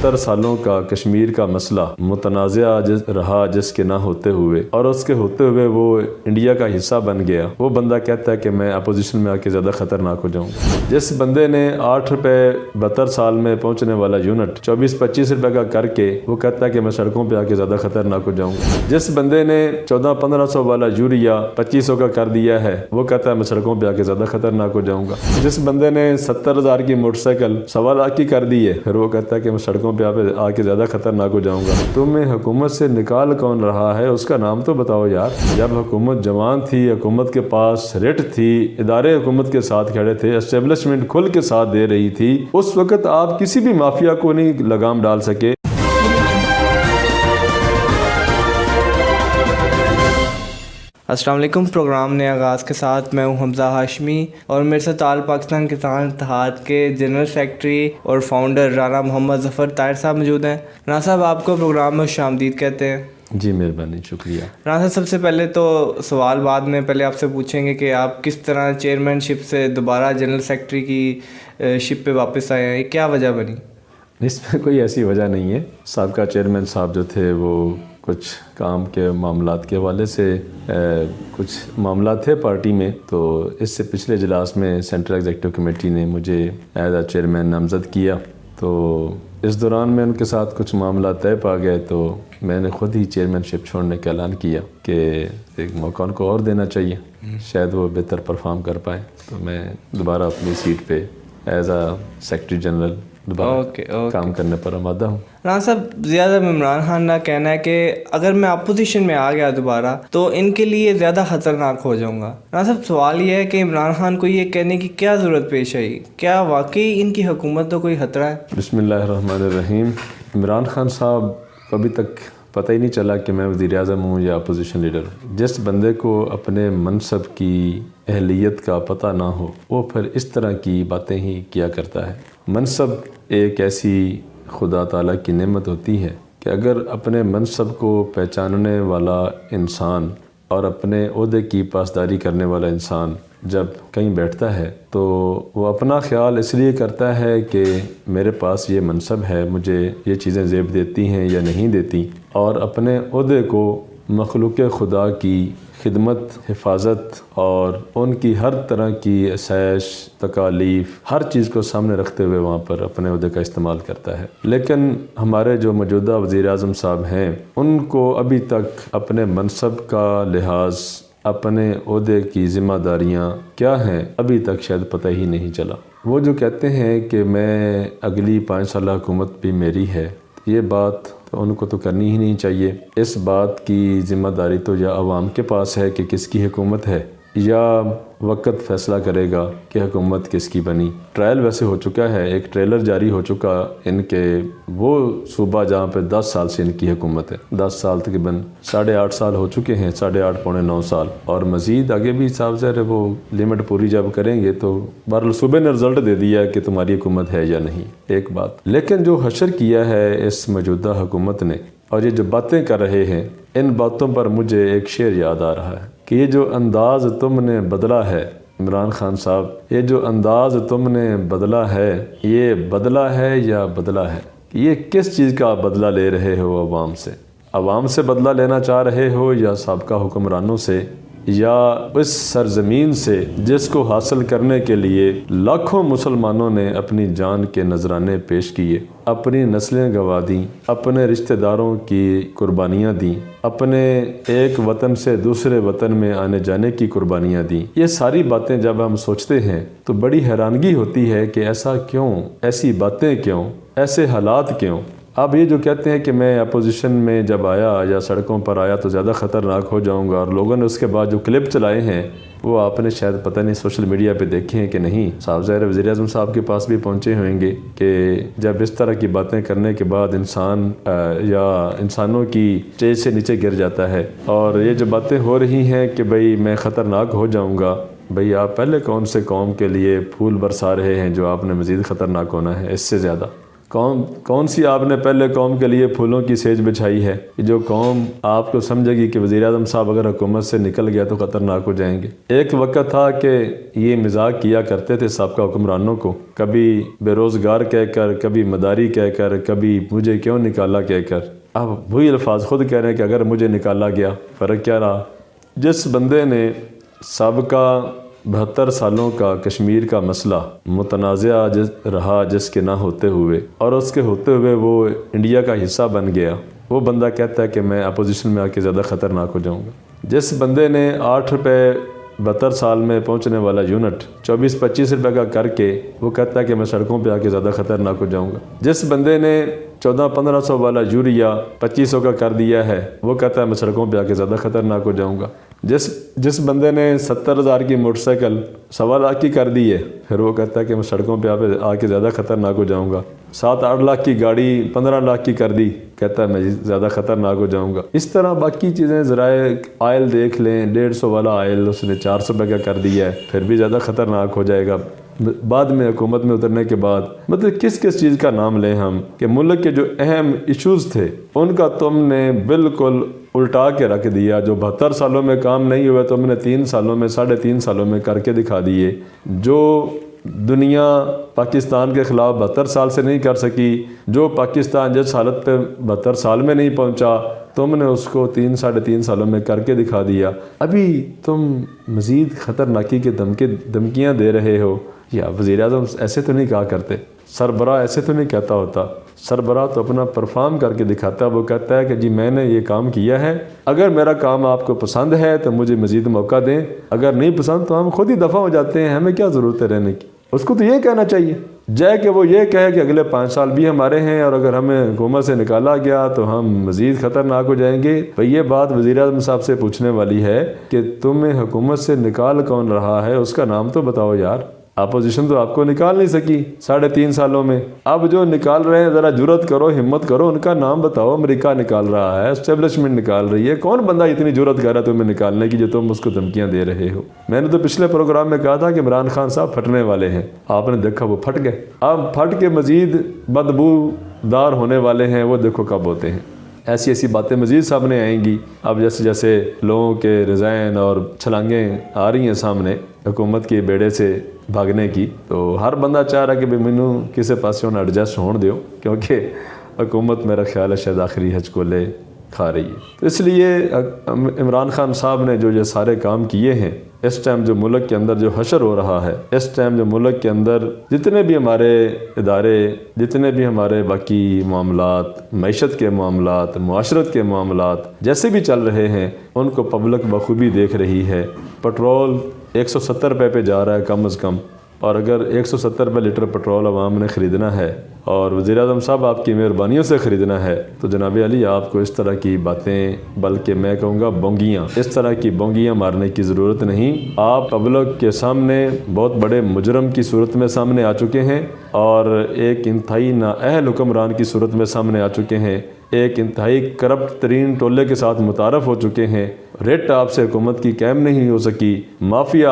70 سالوں کا کشمیر کا مسئلہ متنازع رہا جس کے نہ ہوتے ہوئے، اور اس کے ہوتے ہوئے وہ انڈیا کا حصہ بن گیا، وہ بندہ کہتا ہے کہ میں اپوزیشن میں آ کے زیادہ خطرناک ہو جاؤں گا۔ جس بندے نے 8 روپے 72 سال میں پہنچنے والا یونٹ 24-25 روپے کا کر کے وہ کہتا ہے کہ میں سڑکوں پہ آ کے زیادہ خطرناک ہو جاؤں گا۔ جس بندے نے 1400-1500 والا یوریا 2500 کا کر دیا ہے وہ کہتا ہے میں سڑکوں پہ آ کے زیادہ خطرناک ہو جاؤں گا۔ جس بندے نے 70,000 کی موٹر سائیکل 1.25 لاکھ کی کر دی ہے پھر وہ کہتا ہے کہ میں سڑکوں پہ آ کے زیادہ خطرناک ہو جاؤں گا۔ تمہیں حکومت سے نکال کون رہا ہے اس کا نام تو بتاؤ یار۔ جب حکومت جوان تھی، حکومت کے پاس ریٹ تھی، ادارے حکومت کے ساتھ کھڑے تھے، اسٹیبلشمنٹ کھل کے ساتھ دے رہی تھی، اس وقت آپ کسی بھی مافیا کو نہیں لگام ڈال سکے۔ السلام علیکم۔ پروگرام نے آغاز کے ساتھ میں ہوں حمزہ ہاشمی اور میرے ساتھ آل پاکستان کسان اتحاد کے جنرل سیکرٹری اور فاؤنڈر رانا محمد ظفر طاہر صاحب موجود ہیں۔ رانا صاحب آپ کو پروگرام میں خوش آمدید کہتے ہیں۔ جی مہربانی، شکریہ۔ رانا صاحب سب سے پہلے تو سوال بعد میں پہلے آپ سے پوچھیں گے کہ آپ کس طرح چیئرمین شپ سے دوبارہ جنرل سیکرٹری کی شپ پہ واپس آئے ہیں، یہ کیا وجہ بنی؟ اس میں کوئی ایسی وجہ نہیں ہے۔ سابقہ چیئرمین صاحب جو تھے وہ کچھ کام کے معاملات کے حوالے سے کچھ معاملات تھے پارٹی میں، تو اس سے پچھلے اجلاس میں سینٹرل ایگزیکٹو کمیٹی نے مجھے ایز اے چیئرمین نامزد کیا، تو اس دوران میں ان کے ساتھ کچھ معاملات طے پا گئے، تو میں نے خود ہی چیئرمین شپ چھوڑنے کا اعلان کیا کہ ایک موقع ان کو اور دینا چاہیے، شاید وہ بہتر پرفارم کر پائیں، تو میں دوبارہ اپنی سیٹ پہ ایز اے سیکرٹری جنرل دوبارہ کام کرنے پر آمادہ ہوں۔ رانا صاحب زیادہ عمران خان کا کہنا ہے کہ اگر میں اپوزیشن میں آ گیا دوبارہ تو ان کے لیے زیادہ خطرناک ہو جاؤں گا۔ رانا صاحب سوال یہ ہے کہ عمران خان کو یہ کہنے کی کیا ضرورت پیش آئی؟ کیا واقعی ان کی حکومت تو کوئی خطرہ ہے؟ بسم اللہ الرحمن الرحیم۔ عمران خان صاحب کو ابھی تک پتہ ہی نہیں چلا کہ میں وزیر اعظم ہوں یا اپوزیشن لیڈر ہوں۔ جس بندے کو اپنے منصب کی اہلیت کا پتہ نہ ہو وہ پھر اس طرح کی باتیں ہی کیا کرتا ہے۔ منصب ایک ایسی خدا تعالیٰ کی نعمت ہوتی ہے کہ اگر اپنے منصب کو پہچاننے والا انسان اور اپنے عہدے کی پاسداری کرنے والا انسان جب کہیں بیٹھتا ہے تو وہ اپنا خیال اس لیے کرتا ہے کہ میرے پاس یہ منصب ہے، مجھے یہ چیزیں زیب دیتی ہیں یا نہیں دیتی، اور اپنے عہدے کو مخلوق خدا کی خدمت، حفاظت اور ان کی ہر طرح کی آسائش، تکالیف، ہر چیز کو سامنے رکھتے ہوئے وہاں پر اپنے عہدے کا استعمال کرتا ہے۔ لیکن ہمارے جو موجودہ وزیر اعظم صاحب ہیں ان کو ابھی تک اپنے منصب کا لحاظ، اپنے عہدے کی ذمہ داریاں کیا ہیں ابھی تک شاید پتہ ہی نہیں چلا۔ وہ جو کہتے ہیں کہ میں اگلی 5 سالہ حکومت بھی میری ہے، یہ بات تو ان کو تو کرنی ہی نہیں چاہیے۔ اس بات کی ذمہ داری تو یا عوام کے پاس ہے کہ کس کی حکومت ہے، یا وقت فیصلہ کرے گا کہ حکومت کس کی بنی۔ ٹرائل ویسے ہو چکا ہے، ایک ٹریلر جاری ہو چکا ان کے وہ صوبہ جہاں پہ 10 سال سے ان کی حکومت ہے، 10 سال تقریباً 8.5 سال ہو چکے ہیں، 8.5 پونے 9 سال، اور مزید آگے بھی صاحب ظاہر ہے وہ لمٹ پوری جب کریں گے تو بہرحال صوبے نے رزلٹ دے دیا کہ تمہاری حکومت ہے یا نہیں، ایک بات۔ لیکن جو حشر کیا ہے اس موجودہ حکومت نے اور یہ جو باتیں کر رہے ہیں، ان باتوں پر مجھے ایک شعر یاد آ رہا ہے کہ یہ جو انداز تم نے بدلا ہے عمران خان صاحب، یہ جو انداز تم نے بدلا ہے، یہ بدلا ہے یا بدلا ہے؟ یہ کس چیز کا بدلہ لے رہے ہو عوام سے؟ عوام سے بدلہ لینا چاہ رہے ہو یا سابقہ حکمرانوں سے، یا اس سرزمین سے جس کو حاصل کرنے کے لیے لاکھوں مسلمانوں نے اپنی جان کے نذرانے پیش کیے، اپنی نسلیں گنوا دیں، اپنے رشتہ داروں کی قربانیاں دیں، اپنے ایک وطن سے دوسرے وطن میں آنے جانے کی قربانیاں دیں۔ یہ ساری باتیں جب ہم سوچتے ہیں تو بڑی حیرانگی ہوتی ہے کہ ایسا کیوں، ایسی باتیں کیوں، ایسے حالات کیوں؟ اب یہ جو کہتے ہیں کہ میں اپوزیشن میں جب آیا یا سڑکوں پر آیا تو زیادہ خطرناک ہو جاؤں گا، اور لوگوں نے اس کے بعد جو کلپ چلائے ہیں وہ آپ نے شاید پتہ نہیں سوشل میڈیا پہ دیکھے ہیں کہ نہیں، صاحب ظاہر وزیر اعظم صاحب کے پاس بھی پہنچے ہوئیں گے کہ جب اس طرح کی باتیں کرنے کے بعد انسان یا انسانوں کی اسٹیج سے نیچے گر جاتا ہے، اور یہ جو باتیں ہو رہی ہیں کہ بھئی میں خطرناک ہو جاؤں گا، بھئی آپ پہلے کون سے قوم کے لیے پھول برسا رہے ہیں جو آپ نے مزید خطرناک ہونا ہے؟ اس سے زیادہ کون سی آپ نے پہلے قوم کے لیے پھولوں کی سیج بچھائی ہے کہ جو قوم آپ کو سمجھے گی کہ وزیر اعظم صاحب اگر حکومت سے نکل گیا تو خطرناک ہو جائیں گے۔ ایک وقت تھا کہ یہ مزاق کیا کرتے تھے سابقہ حکمرانوں کو، کبھی بے روزگار کہہ کر، کبھی مداری کہہ کر، کبھی مجھے کیوں نکالا کہہ کر۔ اب وہی الفاظ خود کہہ رہے ہیں کہ اگر مجھے نکالا گیا فرق کیا رہا۔ جس بندے نے سابقہ 72 سالوں کا کشمیر کا مسئلہ متنازع رہا جس کے نہ ہوتے ہوئے، اور اس کے ہوتے ہوئے وہ انڈیا کا حصہ بن گیا، وہ بندہ کہتا ہے کہ میں اپوزیشن میں آ کے زیادہ خطرناک ہو جاؤں گا۔ جس بندے نے 8 روپے 72 سال میں پہنچنے والا یونٹ 24-25 روپے کا کر کے وہ کہتا ہے کہ میں سڑکوں پہ آ کے زیادہ خطرناک ہو جاؤں گا۔ جس بندے نے 1400-1500 والا یوریا 2500 کا کر دیا ہے وہ کہتا ہے میں سڑکوں پہ آ کے زیادہ خطرناک ہو جاؤں گا۔ جس بندے نے 70,000 کی موٹر سائیکل 1.25 لاکھ کی کر دی ہے پھر وہ کہتا ہے کہ میں سڑکوں پہ آ کے زیادہ خطرناک ہو جاؤں گا۔ 7-8 لاکھ کی گاڑی 15 لاکھ کی کر دی، کہتا ہے میں زیادہ خطرناک ہو جاؤں گا۔ اس طرح باقی چیزیں ذرائع آئل دیکھ لیں، 150 والا آئل اس نے 400 روپے کا کر دیا ہے پھر بھی زیادہ خطرناک ہو جائے گا بعد میں حکومت میں اترنے کے بعد۔ مطلب کس چیز کا نام لیں ہم کہ ملک کے جو اہم ایشوز تھے ان کا تم نے بالکل الٹا کے رکھ دیا۔ جو 72 سالوں میں کام نہیں ہوئے تم نے 3 سالوں میں 3.5 سالوں میں کر کے دکھا دیے۔ جو دنیا پاکستان کے خلاف 72 سال سے نہیں کر سکی، جو پاکستان جس حالت پہ 72 سال میں نہیں پہنچا تم نے اس کو 3-3.5 سالوں میں کر کے دکھا دیا۔ ابھی تم مزید خطرناکی کے دھمکیاں دے رہے ہو۔ یا وزیر اعظم ایسے تو نہیں کہا کرتے، سربراہ ایسے تو نہیں کہتا ہوتا۔ سربراہ تو اپنا پرفارم کر کے دکھاتا ہے، وہ کہتا ہے کہ جی میں نے یہ کام کیا ہے، اگر میرا کام آپ کو پسند ہے تو مجھے مزید موقع دیں، اگر نہیں پسند تو ہم خود ہی دفع ہو جاتے ہیں، ہمیں کیا ضرورت ہے رہنے کی۔ اس کو تو یہ کہنا چاہیے جائے کہ وہ یہ کہے کہ اگلے 5 سال بھی ہمارے ہیں اور اگر ہمیں حکومت سے نکالا گیا تو ہم مزید خطرناک ہو جائیں گے۔ بھئی یہ بات وزیر اعظم صاحب سے پوچھنے والی ہے کہ تمہیں حکومت سے نکال کون رہا ہے، اس کا نام تو بتاؤ یار۔ اپوزیشن تو آپ کو نکال نہیں سکی 3.5 سالوں میں، اب جو نکال رہے ہیں ذرا جرت کرو، ہمت کرو، ان کا نام بتاؤ۔ امریکہ نکال رہا ہے، اسٹیبلشمنٹ نکال رہی ہے، کون بندہ اتنی جرت کر رہا ہے تمہیں نکالنے کی جو تم اس کو دھمکیاں دے رہے ہو؟ میں نے تو پچھلے پروگرام میں کہا تھا کہ عمران خان صاحب پھٹنے والے ہیں، آپ نے دیکھا وہ پھٹ گئے، اب پھٹ کے مزید بدبو دار ہونے والے ہیں، وہ دیکھو کب ہوتے ہیں۔ ایسی باتیں مزید سامنے آئیں گی اب جیسے جیسے لوگوں کے ریزائن اور چھلانگیں آ رہی ہیں سامنے حکومت کے بیڑے سے بھاگنے کی، تو ہر بندہ چاہ رہا کہ مینوں کسی پاسوں نہ ایڈجسٹ ہون دیو، کیونکہ حکومت میرا خیال ہے شاید آخری حج کو لے کھا رہی ہے۔ تو اس لیے عمران خان صاحب نے جو یہ سارے کام کیے ہیں، اس ٹائم جو ملک کے اندر جو حشر ہو رہا ہے، اس ٹائم جو ملک کے اندر جتنے بھی ہمارے ادارے، جتنے بھی ہمارے باقی معاملات، معیشت کے معاملات، معاشرت کے معاملات جیسے بھی چل رہے ہیں ان کو پبلک بخوبی دیکھ رہی ہے۔ پٹرول 170 روپے پہ جا رہا ہے کم از کم، اور اگر 170 روپے لیٹر پٹرول عوام نے خریدنا ہے اور وزیر اعظم صاحب آپ کی مہربانیوں سے خریدنا ہے تو جناب علی آپ کو اس طرح کی باتیں، بلکہ میں کہوں گا بونگیاں، اس طرح کی بونگیاں مارنے کی ضرورت نہیں۔ آپ پبلک کے سامنے بہت بڑے مجرم کی صورت میں سامنے آ چکے ہیں اور ایک انتہائی نااہل حکمران کی صورت میں سامنے آ چکے ہیں، ایک انتہائی کرپٹ ترین ٹولے کے ساتھ متعارف ہو چکے ہیں۔ ریٹ آپ سے حکومت کی قائم نہیں ہو سکی، مافیا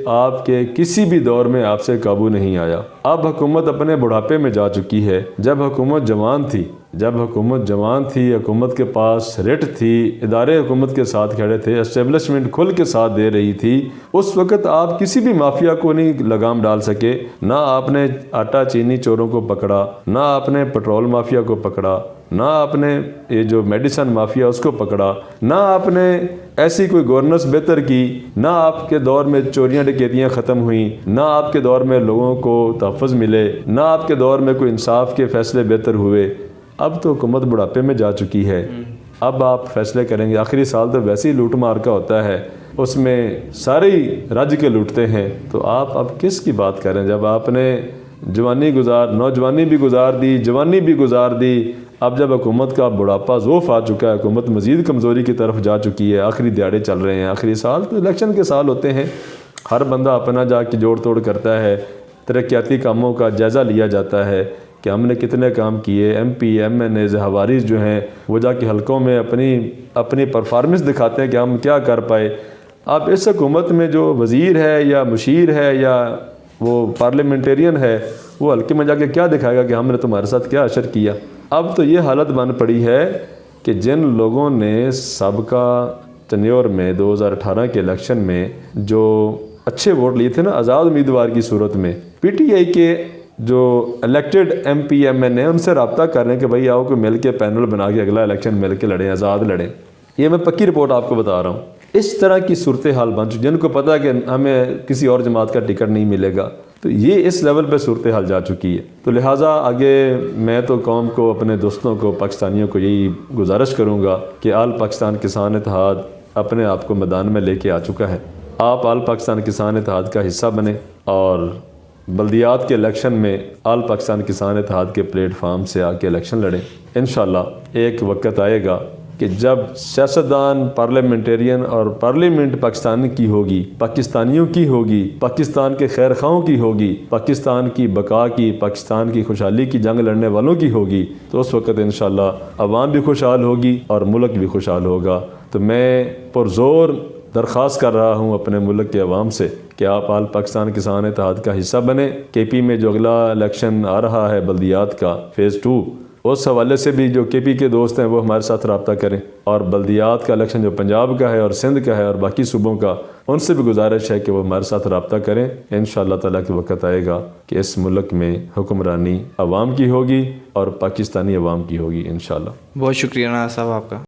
آپ کے کسی بھی دور میں آپ سے قابو نہیں آیا۔ اب حکومت اپنے بڑھاپے میں جا چکی ہے۔ جب حکومت جوان تھی، حکومت کے پاس ریٹ تھی، ادارے حکومت کے ساتھ کھڑے تھے، اسٹیبلشمنٹ کھل کے ساتھ دے رہی تھی، اس وقت آپ کسی بھی مافیا کو نہیں لگام ڈال سکے۔ نہ آپ نے آٹا چینی چوروں کو پکڑا، نہ آپ نے پٹرول مافیا کو پکڑا، نہ آپ نے یہ جو میڈیسن مافیا اس کو پکڑا، نہ آپ نے ایسی کوئی گورننس بہتر کی، نہ آپ کے دور میں چوریاں ڈکیتیاں ختم ہوئیں، نہ آپ کے دور میں لوگوں کو تحفظ ملے، نہ آپ کے دور میں کوئی انصاف کے فیصلے بہتر ہوئے۔ اب تو حکومت بڑھاپے میں جا چکی ہے، اب آپ فیصلے کریں گے۔ آخری سال تو ویسے ہی لوٹ مار کا ہوتا ہے، اس میں سارے ہی رج کے لوٹتے ہیں، تو آپ اب کس کی بات کریں جب آپ نے نوجوانی بھی گزار دی، جوانی بھی گزار دی۔ اب جب حکومت کا بڑھاپا ذوف آ چکا ہے، حکومت مزید کمزوری کی طرف جا چکی ہے، آخری دیہڑے چل رہے ہیں، آخری سال تو الیکشن کے سال ہوتے ہیں، ہر بندہ اپنا جا کے جوڑ توڑ کرتا ہے، ترقیاتی کاموں کا جائزہ لیا جاتا ہے کہ ہم نے کتنے کام کیے۔ ایم پی ایم این اے ہواریز جو ہیں وہ جا کے حلقوں میں اپنی پرفارمنس دکھاتے ہیں کہ ہم کیا کر پائے۔ اب اس حکومت میں جو وزیر ہے یا مشیر ہے یا وہ پارلیمنٹیرین ہے، وہ ہلکے میں جا کے کیا دکھائے گا کہ ہم نے تمہارے ساتھ کیا اشر کیا. اب تو یہ حالت بن پڑی ہے کہ جن لوگوں نے سابقہ ٹینیور میں 2018 کے الیکشن میں جو اچھے ووٹ لیے تھے نا آزاد امیدوار کی صورت میں، پی ٹی آئی کے جو elected M P M N A ان سے رابطہ کر رہے ہیں کہ بھائی آؤ کہ مل کے پینل بنا کے اگلا الیکشن مل کے لڑیں، آزاد لڑیں. یہ میں پکی رپورٹ آپ کو بتا رہا ہوں. اس طرح کی صورتحال بن چکی، جن کو پتہ ہے کہ ہمیں کسی اور جماعت کا ٹکٹ نہیں ملے گا، تو یہ اس لیول پہ صورتحال جا چکی ہے. تو لہٰذا آگے میں تو قوم کو، اپنے دوستوں کو، پاکستانیوں کو یہی گزارش کروں گا کہ آل پاکستان کسان اتحاد اپنے آپ کو میدان میں لے کے آ چکا ہے. آپ آل پاکستان کسان اتحاد کا حصہ بنیں اور بلدیات کے الیکشن میں آل پاکستان کسان اتحاد کے پلیٹ فارم سے آ کے الیکشن لڑیں. انشاءاللہ ایک وقت آئے گا کہ جب سیاستدان، پارلیمنٹیرین اور پارلیمنٹ پاکستان کی ہوگی، پاکستانیوں کی ہوگی، پاکستان کے خیر خواہوں کی ہوگی، پاکستان کی بقا کی، پاکستان کی خوشحالی کی جنگ لڑنے والوں کی ہوگی، تو اس وقت انشاءاللہ عوام بھی خوشحال ہوگی اور ملک بھی خوشحال ہوگا. تو میں پرزور درخواست کر رہا ہوں اپنے ملک کے عوام سے کہ آپ آل پاکستان کسان اتحاد کا حصہ بنیں. کے پی میں جو اگلا الیکشن آ رہا ہے بلدیات کا فیز 2، اس حوالے سے بھی جو کے پی کے دوست ہیں وہ ہمارے ساتھ رابطہ کریں. اور بلدیات کا الیکشن جو پنجاب کا ہے اور سندھ کا ہے اور باقی صوبوں کا، ان سے بھی گزارش ہے کہ وہ ہمارے ساتھ رابطہ کریں. انشاءاللہ تعالیٰ کہ وقت آئے گا کہ اس ملک میں حکمرانی عوام کی ہوگی اور پاکستانی عوام کی ہوگی انشاءاللہ. بہت شکریہ ناز صاحب آپ کا.